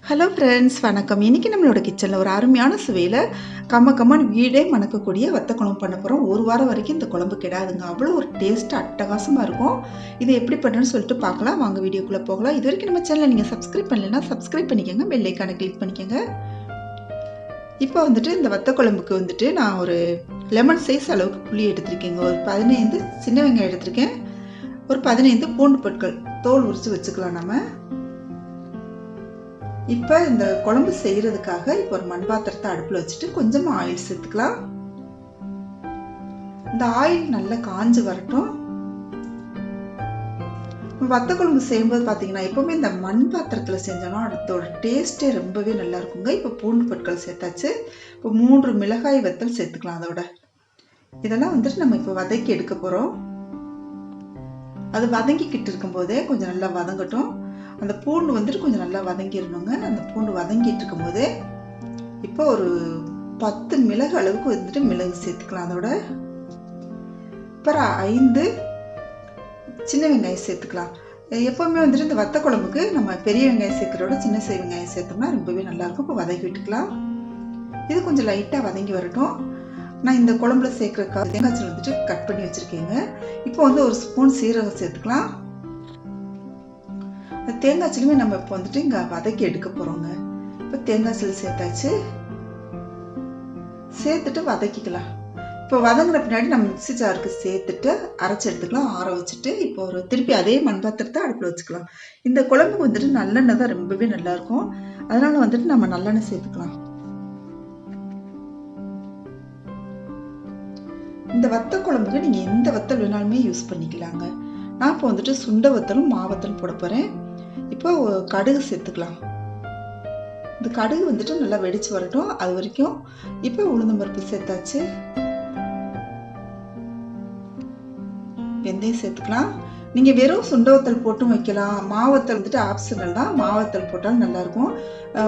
Hello friends, வணக்கம். இன்றைக்கி நம்மளோட கிச்சனில் ஒரு அருமையான சுவையில் கம்ம வீடே மணக்கக்கூடிய வத்த குழம்பு பண்ண போகிறோம். ஒரு வாரம் வரைக்கும் இந்த குழம்பு கெடாதுங்க. அவ்வளோ ஒரு டேஸ்ட்டு அட்டகாசமாக இருக்கும். இது எப்படி பண்ணுறேன்னு சொல்லிட்டு பார்க்கலாம். வாங்க வீடியோக்குள்ளே போகலாம். இது வரைக்கும் நம்ம சேனலை நீங்கள் சப்ஸ்கிரைப் பண்ணலைன்னா சப்ஸ்கிரைப் பண்ணிக்கோங்க, பெல் ஐக்கானை கிளிக் பண்ணிக்கோங்க. இப்போ இந்த வத்த குழம்புக்கு நான் ஒரு லெமன் சைஸ் அளவுக்கு புளி எடுத்திருக்கேங்க. ஒரு 15 சின்ன வெங்காயம் எடுத்திருக்கேன். ஒரு 15 பூண்டு பொருட்கள் தோல் உரித்து வச்சுக்கலாம். நம்ம இப்போ இந்த குழம்பு செய்யறதுக்காக இப்போ ஒரு மண் பாத்திரத்தை அடுப்பில் வச்சுட்டு கொஞ்சமா ஆயில் சேர்த்துக்கலாம். இந்த ஆயில் நல்லா காஞ்சு வரட்டும். வத்த குழம்பு செய்யும்போது பார்த்தீங்கன்னா எப்பவுமே இந்த மண் பாத்திரத்தில் செஞ்சோம்னா அதோட டேஸ்டே ரொம்பவே நல்லா இருக்குங்க. இப்போ பூண்டு பொருட்கள் சேர்த்தாச்சு. இப்போ 3 மிளகாய் வத்தல் சேர்த்துக்கலாம். அதோட இதெல்லாம் நம்ம இப்போ வதக்கி எடுக்க போறோம். அது வதங்கிக்கிட்டு இருக்கும் போதே கொஞ்சம் நல்லா வதங்கட்டும். அந்த பூண்டு கொஞ்சம் நல்லா வதங்கிடணுங்க. அந்த பூண்டு வதங்கிட்டு இருக்கும் போதே இப்போ ஒரு 10 மிளகு அளவுக்கு மிளகு சேர்த்துக்கலாம். அதோட அப்புறம் 5 சின்ன வெங்காயம் சேர்த்துக்கலாம். எப்பவுமே இந்த வத்த குழம்புக்கு நம்ம பெரிய வெங்காயம் சேர்க்கிறோட சின்ன வெங்காயம் சேர்த்தோம்னா ரொம்பவே நல்லா இருக்கும். இப்போ வதக்கி விட்டுக்கலாம். இது கொஞ்சம் லைட்டா வதங்கி வரட்டும். நான் இந்த குழம்புல சேர்க்கிற தேங்காய் கட் பண்ணி வச்சிருக்கேங்க. இப்போ ஒரு ஸ்பூன் சீரகம் சேர்த்துக்கலாம். தேங்காய் சிலுமே நம்ம இப்போ இங்க வதக்கி எடுக்க போறோங்க. இப்போ தேங்காய் சிலு சேர்த்தாச்சு. சேர்த்துட்டு வதக்கிக்கலாம். இப்போ வதங்கின பின்னாடி நம்ம மிக்ஸி ஜாருக்கு சேர்த்துட்டு அரைச்சி எடுத்துக்கலாம். ஆற வச்சுட்டு இப்போ திருப்பி அதே மண் பாத்திரத்தை அடுப்பில் வச்சுக்கலாம். இந்த குழம்புக்கு நல்லெண்ணெய் தான் ரொம்பவே நல்லா இருக்கும். அதனால நம்ம நல்லெண்ணெய் சேர்த்துக்கலாம். இந்த வத்த குழம்புக்கு நீங்க எந்த வத்தல் வேணாலுமே யூஸ் பண்ணிக்கலாங்க. நான் இப்போ சுண்ட வத்தலும் மாவத்தலும் போட போறேன். இப்போ கடுகு சேர்த்துக்கலாம். இந்த கடுகு நல்லா வெடிச்சு வரட்டும். அது வரைக்கும் இப்போ உளுந்தம் பருப்பு சேர்த்தாச்சு. வெந்தயம் சேர்த்துக்கலாம். நீங்க வெறும் சுண்டவத்தல் போட்டும் வைக்கலாம். மாவத்தல் ஆப்ஷனல் தான். மாவத்தல் போட்டாலும் நல்லா இருக்கும்.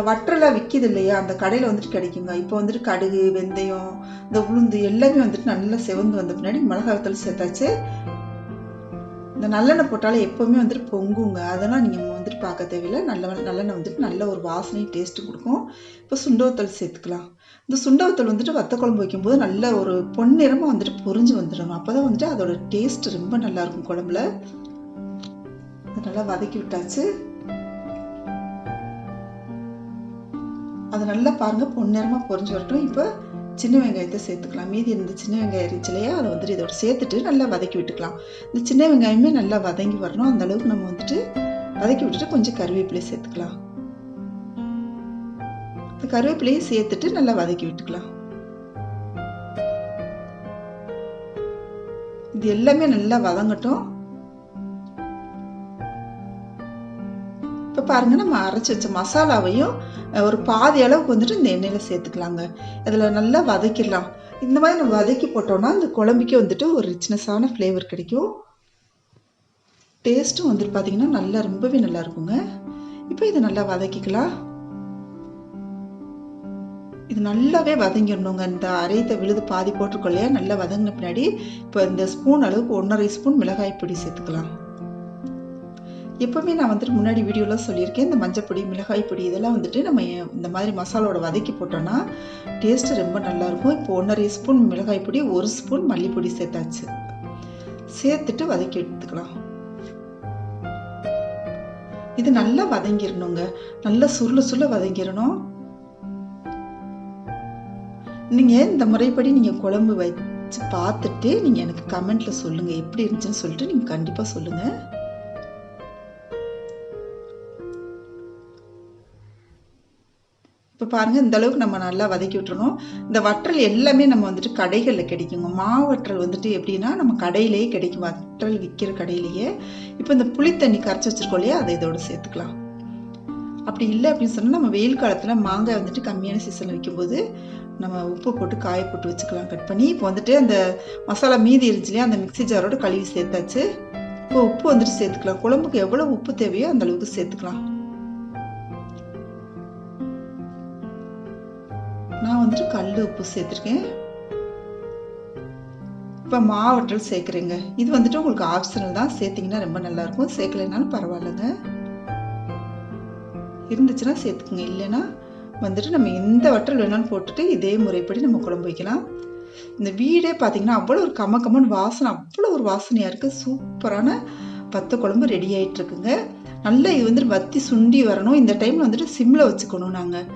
வற்றலா விற்கிது இல்லையா, அந்த கடையில கிடைக்குங்க. இப்போ கடுகு, வெந்தயம், இந்த உளுந்து எல்லாமே நல்லா செவந்து வந்த பின்னாடி மிளகாய் வத்தல் சேர்த்தாச்சு. இந்த நல்லெண்ணெய் போட்டாலே எப்பவுமே பொங்குங்க. அதெல்லாம் நீங்க பார்க்க தேவையில்லை. நல்லெண்ணெய் நல்ல ஒரு வாசனை டேஸ்ட் கொடுக்கும். இப்போ சுண்டவத்தல் சேர்த்துக்கலாம். இந்த சுண்டவத்தல் வத்த குழம்பு வைக்கும்போது நல்ல ஒரு பொன்னிறமா பொரிஞ்சு வந்துடணும். அப்பதான் அதோட டேஸ்ட் ரொம்ப நல்லா இருக்கும் குழம்புல. நல்லா வதக்கி விட்டாச்சு. அது நல்லா பாருங்க பொன்னிறமா பொரிஞ்சு வரட்டும். இப்போ சின்ன வெங்காயத்தை சேர்த்துக்கலாம். மீதி இருந்த சின்ன வெங்காயம் இருந்துச்சுலையா, அதை இதோட சேர்த்துட்டு நல்லா வதக்கி விட்டுக்கலாம். இந்த சின்ன வெங்காயமே நல்லா வதங்கி வரணும். அந்த அளவுக்கு நம்ம வதக்கி விட்டுட்டு கொஞ்சம் கருவேப்பிலையை சேர்த்துக்கலாம். இந்த கருவேப்பிலையை சேர்த்துட்டு நல்லா வதக்கி விட்டுக்கலாம். இது எல்லாமே நல்லா வதங்கட்டும். இப்போ பாருங்க, நம்ம அரைச்சி வச்ச மசாலாவையும் ஒரு பாதி அளவுக்கு இந்த எண்ணெயில சேர்த்துக்கலாங்க. அதில் நல்லா வதக்கிடலாம். இந்த மாதிரி நம்ம வதக்கி போட்டோம்னா இந்த குழம்புக்கே ஒரு ரிச்னஸான ஃப்ளேவர் கிடைக்கும். டேஸ்ட்டும் பார்த்தீங்கன்னா நல்லா ரொம்பவே நல்லா இருக்குங்க. இப்போ இதை நல்லா வதக்கிக்கலாம். இது நல்லாவே வதங்கிடணுங்க. இந்த அரைத்த விழுது பாதி போட்டிருக்கோம் இல்லையா, நல்லா வதங்கின பின்னாடி இப்போ இந்த ஸ்பூன் அளவுக்கு 1.5 ஸ்பூன் மிளகாய் பொடி சேர்த்துக்கலாம். எப்பவுமே நான் முன்னாடி வீடியோலாம் சொல்லியிருக்கேன், இந்த மஞ்சப்பொடி, மிளகாய் பொடி இதெல்லாம் நம்ம இந்த மாதிரி மசாலோட வதக்கி போட்டோம்னா டேஸ்ட் ரொம்ப நல்லா இருக்கும். இப்போ 1.5 ஸ்பூன் மிளகாய் பொடி, 1 ஸ்பூன் மல்லிப்பொடி சேர்த்தாச்சு. சேர்த்துட்டு வதக்கி எடுத்துக்கலாம். இது நல்லா வதங்கிடணுங்க. நல்லா சுருள வதங்கிடணும். நீங்க இந்த முறைப்படி நீங்க குழம்பு வச்சு பார்த்துட்டு நீங்க எனக்கு கமெண்ட்ல சொல்லுங்க, எப்படி இருந்துச்சுன்னு சொல்லிட்டு நீங்க கண்டிப்பா சொல்லுங்க. இப்போ பாருங்க, இந்த அளவுக்கு நம்ம நல்லா வதக்கி விட்டுறணும். இந்த வற்றல் எல்லாமே நம்ம கடைகளில் கிடைக்குங்க. மாவற்றல் எப்படின்னா நம்ம கடையிலேயே கிடைக்கும். வற்றல் விற்கிற கடையிலேயே. இப்போ இந்த புளி தண்ணி கரைச்சி வச்சிருக்கோம் இல்லையா, அதை இதோட சேர்த்துக்கலாம். அப்படி இல்லை அப்படின்னு சொன்னால் நம்ம வெயில் காலத்தில் மாங்காய் கம்மியான சீசனில் விற்கும்போது நம்ம உப்பு போட்டு காய போட்டு வச்சுக்கலாம் கட் பண்ணி. இப்போ அந்த மசாலா மீதி இருந்துச்சு இல்லையா, அந்த மிக்ஸி ஜாரோட கழுவி சேர்த்தாச்சு. இப்போ உப்பு சேர்த்துக்கலாம். குழம்புக்கு எவ்வளோ உப்பு தேவையோ அந்த அளவுக்கு சேர்த்துக்கலாம். நான் கல் உப்பு சேர்த்துருக்கேன். இப்போ மாவற்றல் சேர்க்குறேங்க. இது உங்களுக்கு ஆப்ஷனல் தான். சேர்த்திங்கன்னா ரொம்ப நல்லா இருக்கும். சேர்க்கலைனாலும் பரவாயில்லைங்க. இருந்துச்சுன்னா சேர்த்துக்குங்க. இல்லைன்னா வந்துட்டு நம்ம எந்த வற்றல் வேணாலும் போட்டுட்டு இதே முறைப்படி நம்ம குழம்பு வைக்கலாம். இந்த வீடே பார்த்தீங்கன்னா அவ்வளோ ஒரு கம்மன்னு வாசனை, அவ்வளோ ஒரு வாசனையாக இருக்குது. சூப்பரான வத்த குழம்பு ரெடி ஆகிட்டு இருக்குங்க. நல்லா இது வந்துட்டு வத்தி சுண்டி வரணும். இந்த டைமில் வந்துட்டு சிம்மில் வச்சுக்கணும். நாங்கள்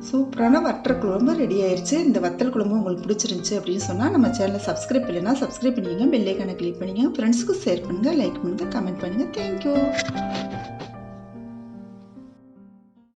சூப்பரான வற்றல் குழம்பு ரெடி ஆயிடுச்சு. இந்த வத்தல் குழம்பு உங்களுக்கு பிடிச்சிருந்துச்சு அப்படின்னு சொன்னால் நம்ம சேனலை சப்ஸ்கிரைப் இல்லைன்னா சப்ஸ்கிரைப் பண்ணிக்கங்க, பெல் ஐகானை கிளிக் பண்ணிக்கங்க, ஃப்ரெண்ட்ஸுக்கு ஷேர் பண்ணுங்கள், லைக் பண்ணுங்கள், கமெண்ட் பண்ணுங்கள். தேங்க்யூ.